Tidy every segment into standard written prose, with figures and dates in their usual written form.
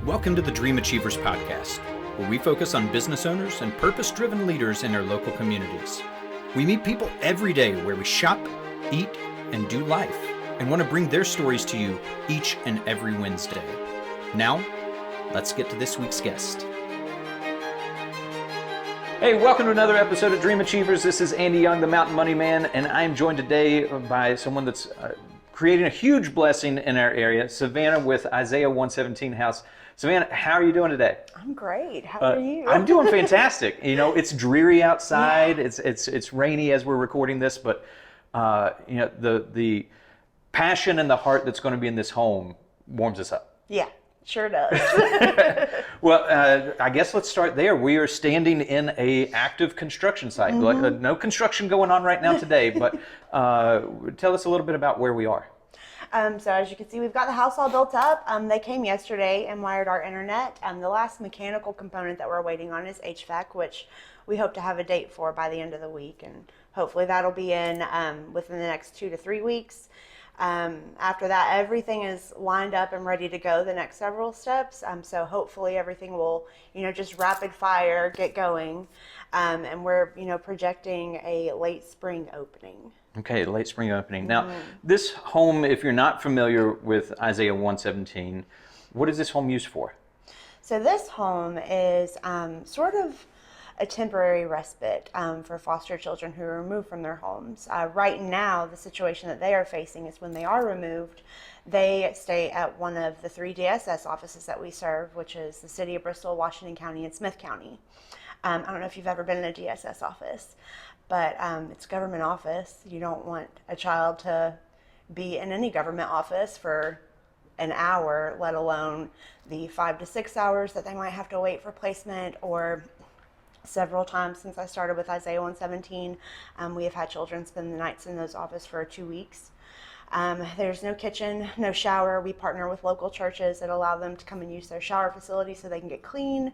Welcome to the Dream Achievers podcast, where we focus on business owners and purpose-driven leaders in our local communities. We meet people every day where we shop, eat, and do life, and want to bring their stories to you each and every Wednesday. Now, let's get to this week's guest. Hey, welcome to another episode of Dream Achievers. This is Andy Young, the Mountain Money Man, and I'm joined today by someone that's creating a huge blessing in our area, Savanah with Isaiah 117 House. Savanah, how are you doing today? I'm great. How are you? I'm doing fantastic. You know, it's dreary outside. Yeah. It's rainy as we're recording this, but you know, the passion and the heart that's going to be in this home warms us up. Yeah, sure does. Well, I guess let's start there. We are standing in a active construction site. Mm-hmm. No construction going on right now today, but tell us a little bit about where we are. So as you can see, we've got the house all built up. They came yesterday and wired our internet. The last mechanical component that we're waiting on is HVAC, which we hope to have a date for by the end of the week. And hopefully that'll be in within the next 2 to 3 weeks. After that, everything is lined up and ready to go the next several steps. So hopefully everything will, just rapid fire get going. And we're, projecting a late spring opening. Okay, late spring opening. Now, this home, if you're not familiar with Isaiah 117, what is this home used for? So this home is sort of a temporary respite for foster children who are removed from their homes. Right now, the situation that they are facing is when they are removed, they stay at one of the 3 DSS offices that we serve, which is the City of Bristol, Washington County, and Smith County. I don't know if you've ever been in a DSS office, but it's a government office. You don't want a child to be in any government office for an hour, let alone the 5 to 6 hours that they might have to wait for placement. Or several times since I started with Isaiah 117, we have had children spend the nights in those offices for 2 weeks. There's no kitchen, no shower. We partner with local churches that allow them to come and use their shower facility so they can get clean.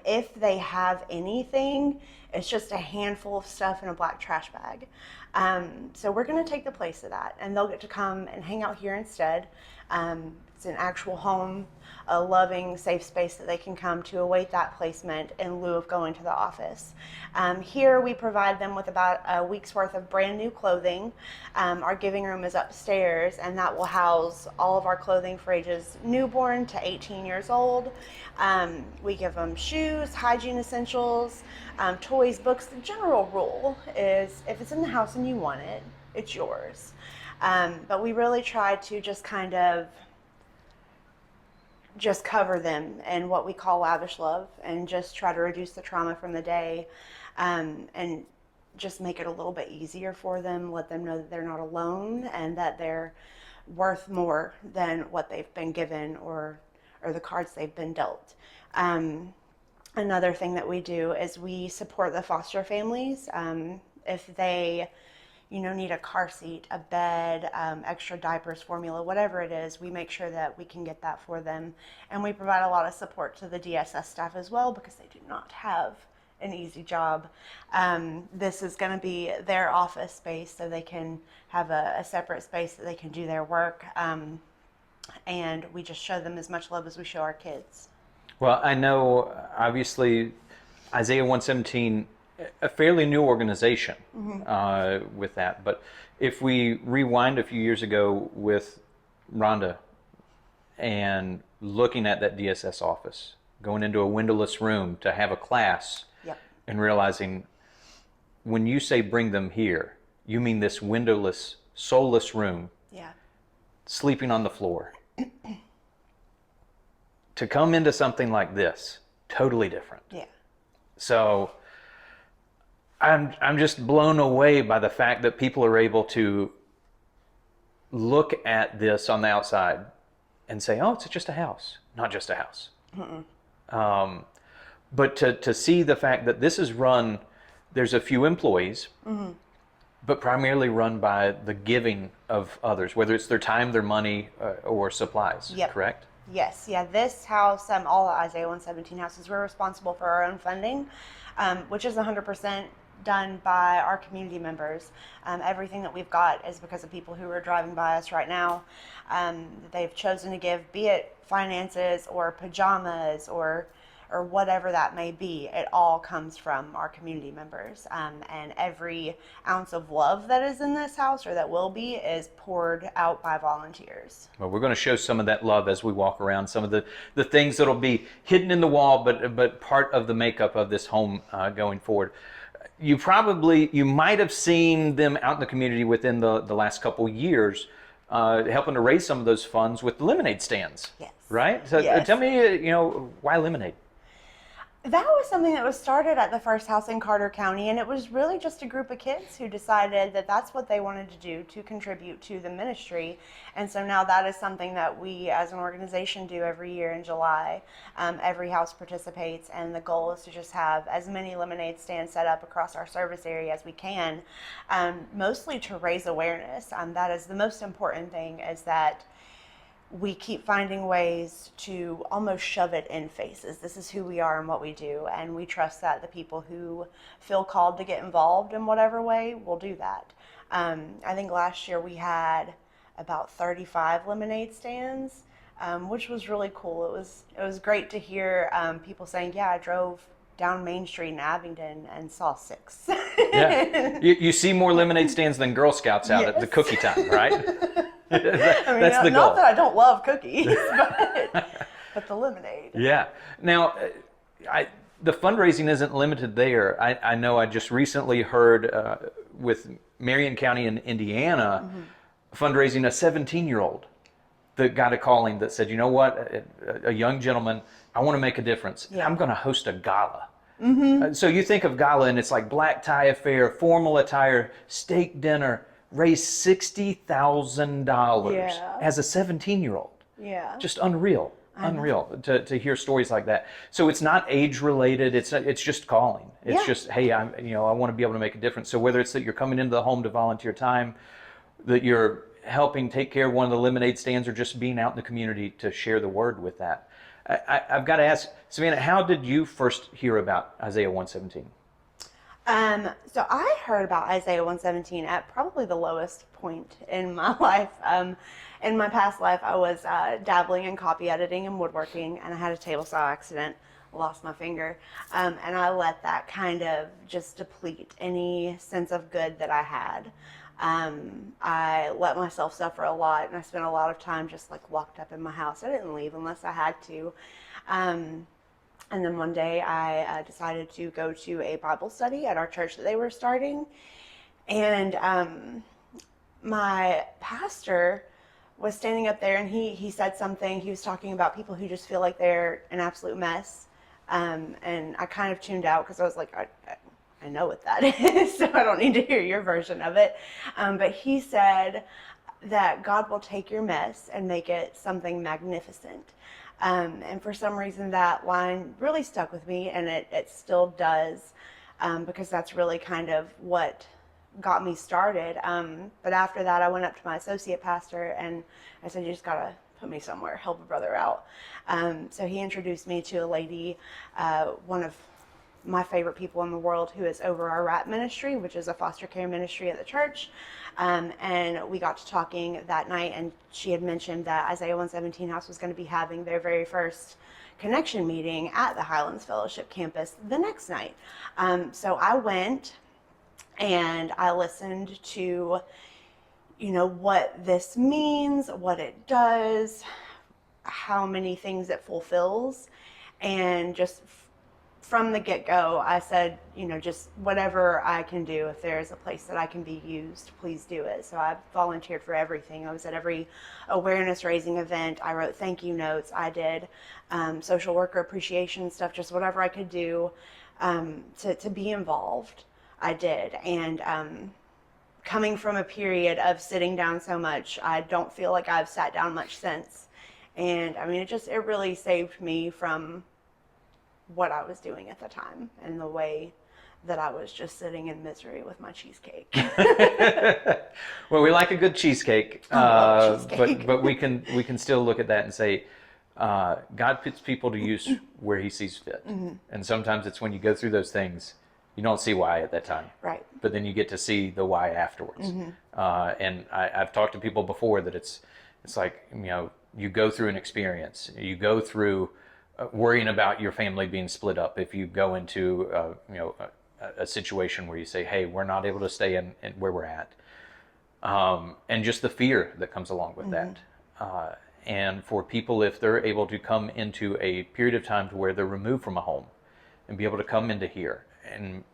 If they have anything, it's just a handful of stuff in a black trash bag. So we're going to take the place of that, and they'll get to come and hang out here instead. It's an actual home, a loving, safe space that they can come to await that placement in lieu of going to the office. Here we provide them with about a week's worth of brand new clothing. Our giving room is upstairs, and that will house all of our clothing for ages newborn to 18 years old. We give them shoes, hygiene essentials, toys, books. The general rule is if it's in the house and you want it, it's yours. But we really try to just kind of cover them in what we call lavish love, and just try to reduce the trauma from the day, and just make it a little bit easier for them, let them know that they're not alone and that they're worth more than what they've been given or the cards they've been dealt. Another thing that we do is we support the foster families. If they need a car seat, a bed, extra diapers, formula, whatever it is, we make sure that we can get that for them. And we provide a lot of support to the DSS staff as well, because they do not have an easy job. This is going to be their office space, so they can have a separate space that they can do their work. And we just show them as much love as we show our kids. Well, I know, obviously, Isaiah 117, a fairly new organization with that. But if we rewind a few years ago with Rhonda and looking at that DSS office, going into a windowless room to have a class, yep, and realizing when you say bring them here, you mean this windowless, soulless room, yeah, sleeping on the floor. To come into something like this, totally different. Yeah. So I'm just blown away by the fact that people are able to look at this on the outside and say, oh, it's just a house. Not just a house. But to see the fact that this is run, there's a few employees, but primarily run by the giving of others, whether it's their time, their money, or supplies, yep, correct? Yes, yeah, this house, all the Isaiah 117 houses, we're responsible for our own funding, which is 100% done by our community members. Everything that we've got is because of people who are driving by us right now. They've chosen to give, be it finances or pajamas or whatever that may be. It all comes from our community members. And every ounce of love that is in this house, or that will be, is poured out by volunteers. Well, we're going to show some of that love as we walk around, some of the things that'll be hidden in the wall, but part of the makeup of this home going forward. You might have seen them out in the community within the last couple years, helping to raise some of those funds with lemonade stands. Yes. Right? So Yes. Tell me, why lemonade? That was something that was started at the first house in Carter County, and it was really just a group of kids who decided that that's what they wanted to do to contribute to the ministry. And so now that is something that we as an organization do every year in July. Every house participates, and the goal is to just have as many lemonade stands set up across our service area as we can, mostly to raise awareness. That is the most important thing, is that we keep finding ways to almost shove it in faces. This is who we are and what we do, and we trust that the people who feel called to get involved in whatever way will do that. I think last year we had about 35 lemonade stands, which was really cool. It was great to hear people saying, "Yeah, I drove down Main Street in Abingdon and saw 6." Yeah, you see more lemonade stands than Girl Scouts out at the cookie time, right? That's the goal. Not that I don't love cookies, but the lemonade. Yeah. Now, the fundraising isn't limited there. I know I just recently heard with Marion County in Indiana, fundraising a 17-year-old that got a calling that said, "You know what, a young gentleman, I want to make a difference. Yeah. I'm going to host a gala." So you think of gala and it's like black tie affair, formal attire, steak dinner, raise $60,000 Yeah. as a 17-year-old. Yeah. Just unreal to hear stories like that. So it's not age related. It's just calling. It's Yeah. just, hey, I want to be able to make a difference. So whether it's that you're coming into the home to volunteer time, that you're helping take care of one of the lemonade stands, or just being out in the community to share the word with that. I've got to ask, Savanah, how did you first hear about Isaiah 117? So I heard about Isaiah 117 at probably the lowest point in my life. In my past life, I was dabbling in copy editing and woodworking, and I had a table saw accident, lost my finger, and I let that kind of just deplete any sense of good that I had. I let myself suffer a lot, and I spent a lot of time just like locked up in my house. I didn't leave unless I had to. And then one day I decided to go to a Bible study at our church that they were starting. And my pastor was standing up there, and he said something. He was talking about people who just feel like they're an absolute mess. And I kind of tuned out because I was like, I know what that is, so I don't need to hear your version of it. But he said that God will take your mess and make it something magnificent. And for some reason that line really stuck with me, and it still does, because that's really kind of what got me started. But after that, I went up to my associate pastor and I said, "You just gotta put me somewhere, help a brother out." So he introduced me to a lady, one of my favorite people in the world, who is over our RAP ministry, which is a foster care ministry at the church. And we got to talking that night, and she had mentioned that Isaiah 117 House was going to be having their very first connection meeting at the Highlands Fellowship campus the next night. So I went and I listened to, what this means, what it does, how many things it fulfills, and just from the get-go, I said, just whatever I can do, if there's a place that I can be used, please do it. So I volunteered for everything. I was at every awareness raising event. I wrote thank you notes. I did social worker appreciation stuff, just whatever I could do to be involved, I did. And coming from a period of sitting down so much, I don't feel like I've sat down much since. And it really saved me from what I was doing at the time, and the way that I was just sitting in misery with my cheesecake. Well, we like a good cheesecake, cheesecake. but we can still look at that and say, God puts people to use where He sees fit, and sometimes it's when you go through those things You don't see why at that time. Right. But then you get to see the why afterwards. And I've talked to people before that it's like, you go through an experience. You go through worrying about your family being split up. If you go into, a situation where you say, hey, we're not able to stay in where we're at. And just the fear that comes along with that. And for people, if they're able to come into a period of time to where they're removed from a home and be able to come into here, and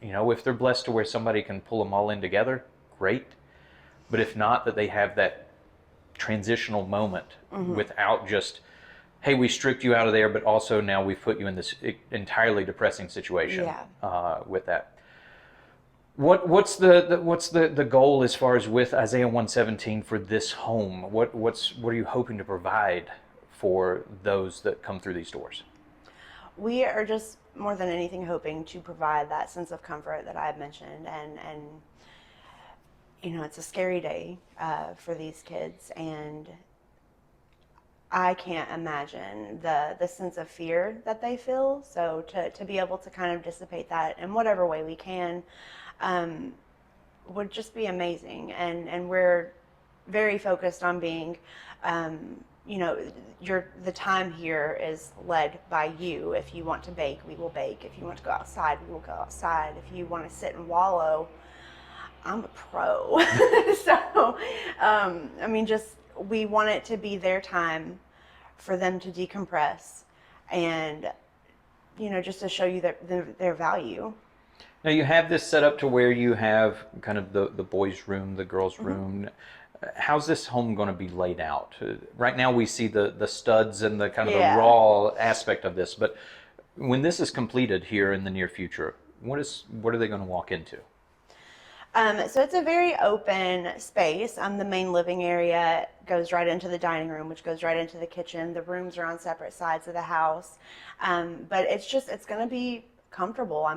if they're blessed to where somebody can pull them all in together, great. But if not, that they have that transitional moment without just, hey, we stripped you out of there, but also now we've put you in this entirely depressing situation with that. What's the goal as far as with Isaiah 117 for this home? What are you hoping to provide for those that come through these doors? We are just more than anything hoping to provide that sense of comfort that I've mentioned, and it's a scary day for these kids, and I can't imagine the sense of fear that they feel. So to be able to kind of dissipate that in whatever way we can would just be amazing. And we're very focused on being, the time here is led by you. If you want to bake, we will bake. If you want to go outside, we will go outside. If you want to sit and wallow, I'm a pro. So, we want it to be their time for them to decompress and, just to show you their value. Now you have this set up to where you have kind of the boys' room, the girls' room. How's this home going to be laid out? Right now we see the studs and the kind of the raw aspect of this, but when this is completed here in the near future, what are they going to walk into? So it's a very open space. The main living area goes right into the dining room, which goes right into the kitchen. The rooms are on separate sides of the house. But it's going to be comfortable.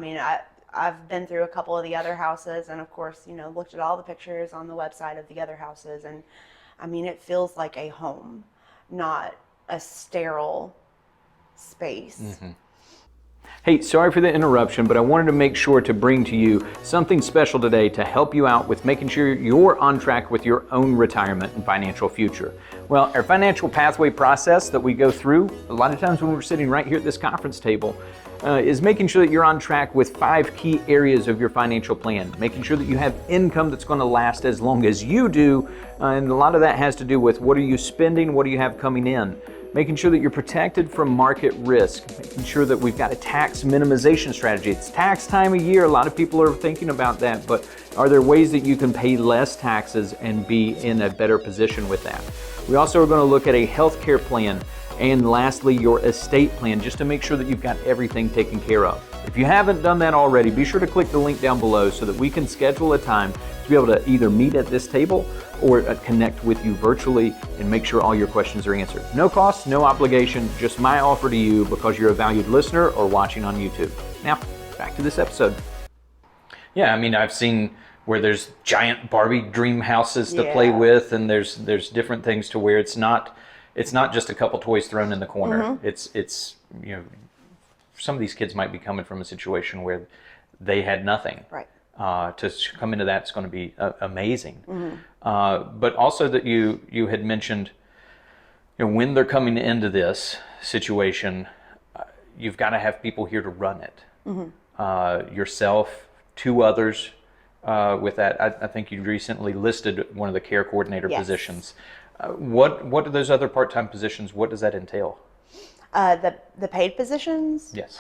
I've been through a couple of the other houses and, of course, looked at all the pictures on the website of the other houses. And, it feels like a home, not a sterile space. Hey, sorry for the interruption, but I wanted to make sure to bring to you something special today to help you out with making sure you're on track with your own retirement and financial future. Well, our financial pathway process that we go through, a lot of times when we're sitting right here at this conference table, is making sure that you're on track with 5 key areas of your financial plan, making sure that you have income that's going to last as long as you do, and a lot of that has to do with what are you spending, what do you have coming in, making sure that you're protected from market risk, making sure that we've got a tax minimization strategy. It's tax time of year. A lot of people are thinking about that, but are there ways that you can pay less taxes and be in a better position with that? We also are going to look at a healthcare plan, and lastly, your estate plan, just to make sure that you've got everything taken care of. If you haven't done that already, be sure to click the link down below so that we can schedule a time to be able to either meet at this table or connect with you virtually and make sure all your questions are answered. No cost, no obligation, just my offer to you because you're a valued listener or watching on YouTube. Now, back to this episode. Yeah, I've seen where there's giant Barbie dream houses to play with, and there's different things to where it's not just a couple toys thrown in the corner. It's some of these kids might be coming from a situation where they had nothing. Right. To come into that's going to be amazing. But also that you had mentioned, when they're coming into this situation, you've got to have people here to run it. Yourself, 2 others with that. I think you recently listed one of the care coordinator positions. What are those other part-time positions? What does that entail? The paid positions? Yes.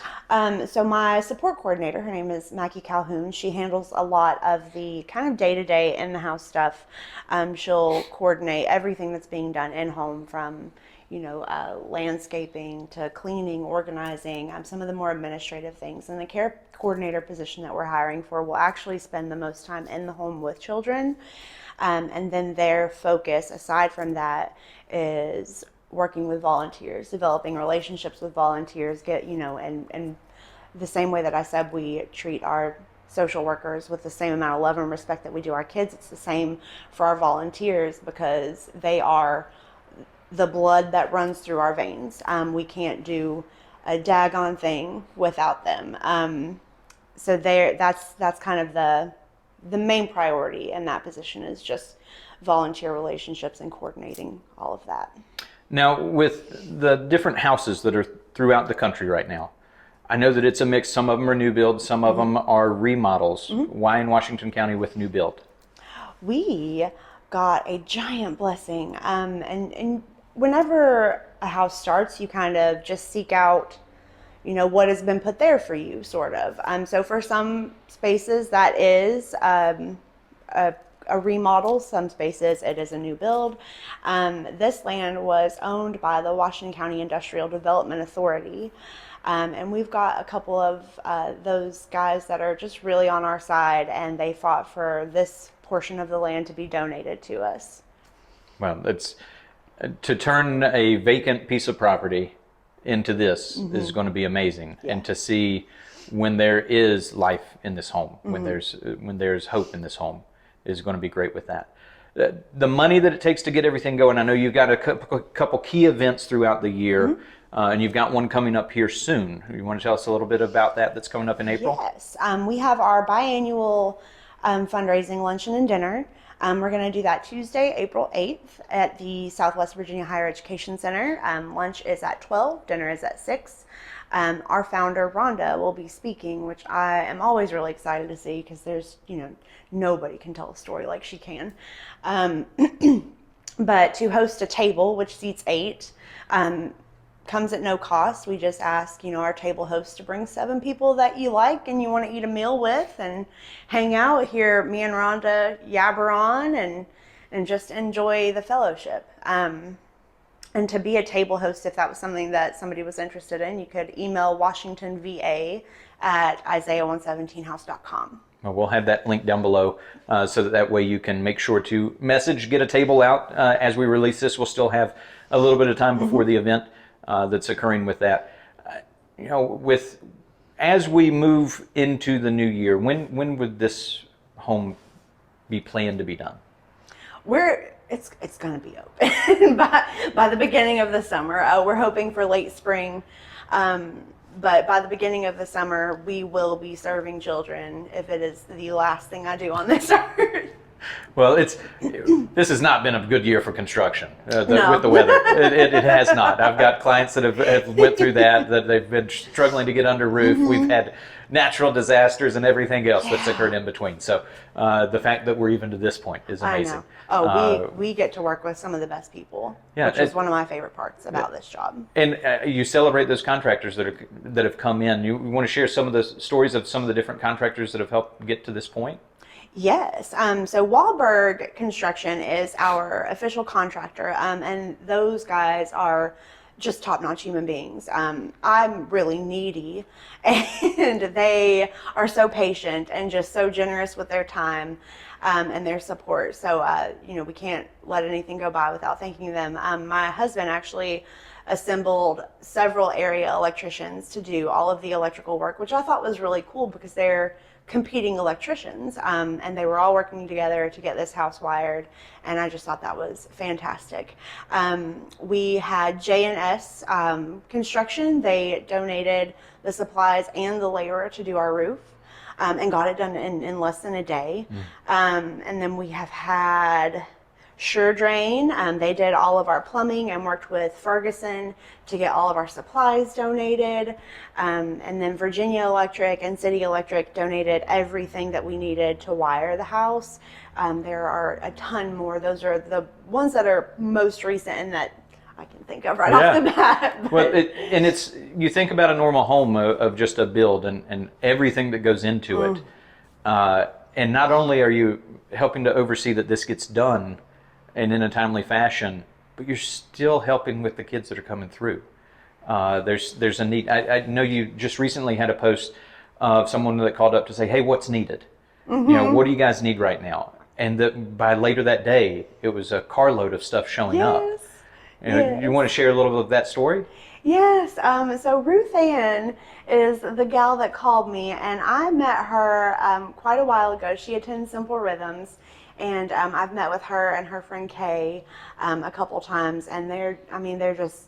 So my support coordinator, her name is Mackie Calhoun. She handles a lot of the kind of day-to-day in-the-house stuff. She'll coordinate everything that's being done in-home, from landscaping to cleaning, organizing, some of the more administrative things. And the care coordinator position that we're hiring for will actually spend the most time in the home with children. And then their focus, aside from that, is working with volunteers, developing relationships with volunteers, and the same way that I said we treat our social workers with the same amount of love and respect that we do our kids, it's the same for our volunteers, because they are the blood that runs through our veins. We can't do a daggone thing without them. So that's kind of the main priority in that position is just volunteer relationships and coordinating all of that. Now, with the different houses that are throughout the country right now, I know that it's a mix. Some of them are new builds, some of them are remodels. Why in Washington County with new build? We got a giant blessing. And whenever a house starts, you kind of just seek out, what has been put there for you, sort of. So for some spaces, that is a remodel. Some spaces, it is a new build. This land was owned by the Washington County Industrial Development Authority. And we've got a couple of those guys that are just really on our side, and they fought for this portion of the land to be donated to us. Well, it's to turn a vacant piece of property into this is going to be amazing, and to see when there is life in this home, when there's hope in this home, is going to be great with that. The money that it takes to get everything going. I know you've got a couple key events throughout the year. And you've got one coming up here soon. You want to tell us a little bit about that that's coming up in April? Yes. We have our biannual fundraising luncheon and dinner. We're going to do that Tuesday, April 8th at the Southwest Virginia Higher Education Center. Lunch is at 12, dinner is at 6. Our founder, Rhonda, will be speaking, which I am always really excited to see because there's, nobody can tell a story like she can. But to host a table, which seats 8, comes at no cost. We just ask, our table host to bring 7 people that you like and you want to eat a meal with and hang out, hear me and Rhonda yabber on and just enjoy the fellowship. And to be a table host, if that was something that somebody was interested in, you could email WashingtonVA at Isaiah117house.com. Well, we'll have that link down below so that way you can make sure to message, get a table out. As we release this, we'll still have a little bit of time before the event that's occurring with that. As we move into the new year, when would this home be planned to be done? It's going to be open by the beginning of the summer. We're hoping for late spring, but by the beginning of the summer, we will be serving children if it is the last thing I do on this earth. Well, this has not been a good year for construction No. with the weather. It has not. I've got clients that have went through that they've been struggling to get under roof. We've had natural disasters and everything else that's occurred in between. So the fact that we're even to this point is amazing. I know. We get to work with some of the best people, which is one of my favorite parts about this job. And you celebrate those contractors that have come in. You want to share some of the stories of some of the different contractors that have helped get to this point? Yes. So Wahlberg Construction is our official contractor, and those guys are just top-notch human beings. I'm really needy, and they are so patient and just so generous with their time and their support. So, we can't let anything go by without thanking them. My husband actually assembled several area electricians to do all of the electrical work, which I thought was really cool because they're competing electricians, and they were all working together to get this house wired, and I just thought that was fantastic. We had J&S Construction. They donated the supplies and the labor to do our roof, and got it done in less than a day. And then we have had Sure Drain. They did all of our plumbing and worked with Ferguson to get all of our supplies donated. And then Virginia Electric and City Electric donated everything that we needed to wire the house. There are a ton more. Those are the ones that are most recent and that I can think of right off the bat. Well, you think about a normal home of just a build and everything that goes into it. And not only are you helping to oversee that this gets done and in a timely fashion, but you're still helping with the kids that are coming through. There's a need. I know you just recently had a post of someone that called up to say, hey, what's needed? What do you guys need right now? And by later that day, it was a carload of stuff showing up. You want to share a little bit of that story? Yes. So Ruth Ann is the gal that called me, and I met her quite a while ago. She attends Simple Rhythms. And I've met with her and her friend Kay a couple times, and they're just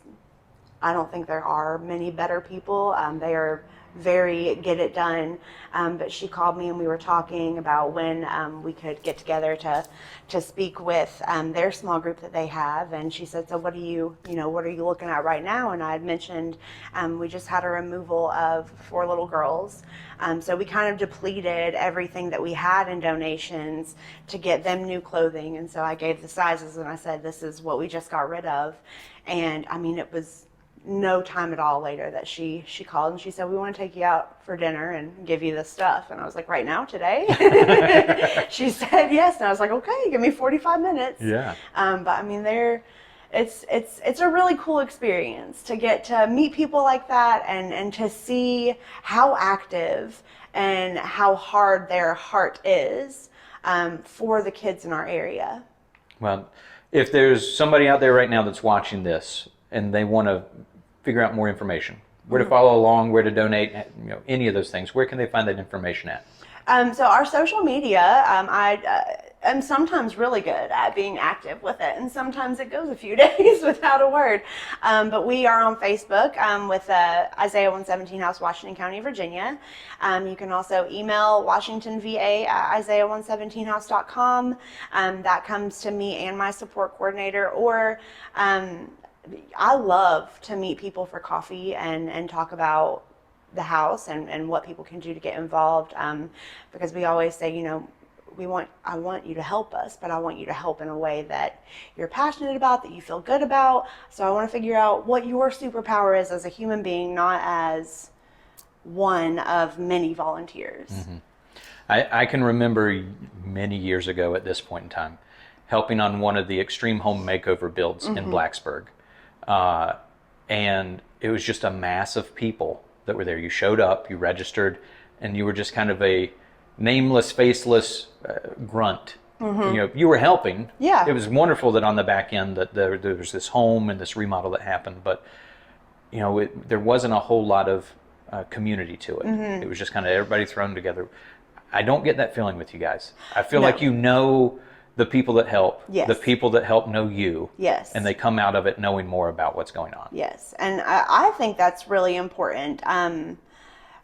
I don't think there are many better people. They are very get it done. But she called me and we were talking about when we could get together to speak with their small group that they have. And she said, so what are you looking at right now? And I had mentioned we just had a removal of 4 little girls. So we kind of depleted everything that we had in donations to get them new clothing. And so I gave the sizes and I said, this is what we just got rid of. And I mean, it was no time at all later that she called and she said, we want to take you out for dinner and give you this stuff. And I was like, right now, today? She said yes. And I was like, okay, give me 45 minutes. Yeah. But I mean, it's a really cool experience to get to meet people like that and to see how active and how hard their heart is for the kids in our area. Well, if there's somebody out there right now that's watching this and they want to figure out more information, where to follow along, where to donate, any of those things, where can they find that information at? So our social media, I am sometimes really good at being active with it, and sometimes it goes a few days without a word. But we are on Facebook with Isaiah 117 House, Washington County, Virginia. You can also email WashingtonVA@Isaiah117house.com. That comes to me and my support coordinator, or I love to meet people for coffee and talk about the house and what people can do to get involved, because we always say, I want you to help us, but I want you to help in a way that you're passionate about, that you feel good about. So I want to figure out what your superpower is as a human being, not as one of many volunteers. Mm-hmm. I can remember many years ago at this point in time helping on one of the extreme home makeover builds in Blacksburg. And it was just a mass of people that were there. You showed up, you registered, and you were just kind of a nameless, faceless grunt. You were helping. Yeah. It was wonderful that on the back end that there was this home and this remodel that happened, but there wasn't a whole lot of community to it. It was just kind of everybody thrown together. I don't get that feeling with you guys. I feel like the people that help, Yes. the people that help know you, Yes. and they come out of it knowing more about what's going on. Yes, and I think that's really important.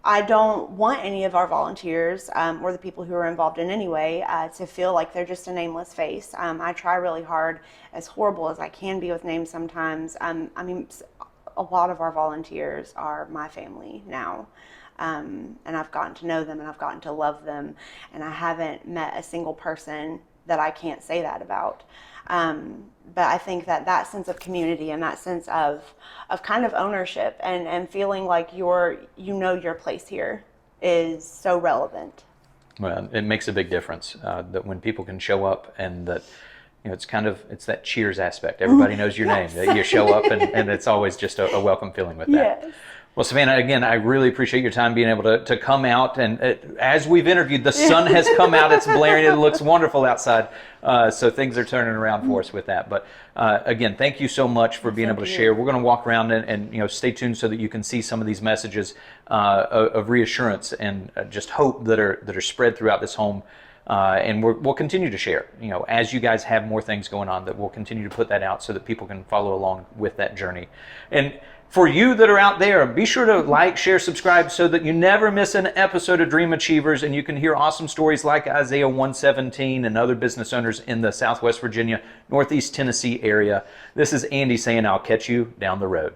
I don't want any of our volunteers or the people who are involved in any way to feel like they're just a nameless face. I try really hard, as horrible as I can be with names sometimes. I mean, a lot of our volunteers are my family now. And I've gotten to know them and I've gotten to love them. And I haven't met a single person that I can't say that about. But I think that sense of community and that sense of kind of ownership and feeling like your place here is so relevant. Well, it makes a big difference that when people can show up and that, it's that cheers aspect. Everybody knows your Yes. name. That you show up and it's always just a welcome feeling with that. Yes. Well, Savanah, again, I really appreciate your time being able to come out. And as we've interviewed, the sun has come out. It's blaring. It looks wonderful outside. So things are turning around for us with that. But again, thank you so much for being able to share. We're going to walk around and stay tuned so that you can see some of these messages of reassurance and just hope that are spread throughout this home. And we'll continue to share, as you guys have more things going on, that we'll continue to put that out so that people can follow along with that journey. And for you that are out there, be sure to like, share, subscribe so that you never miss an episode of Dream Achievers and you can hear awesome stories like Isaiah 117 and other business owners in the Southwest Virginia, Northeast Tennessee area. This is Andy saying I'll catch you down the road.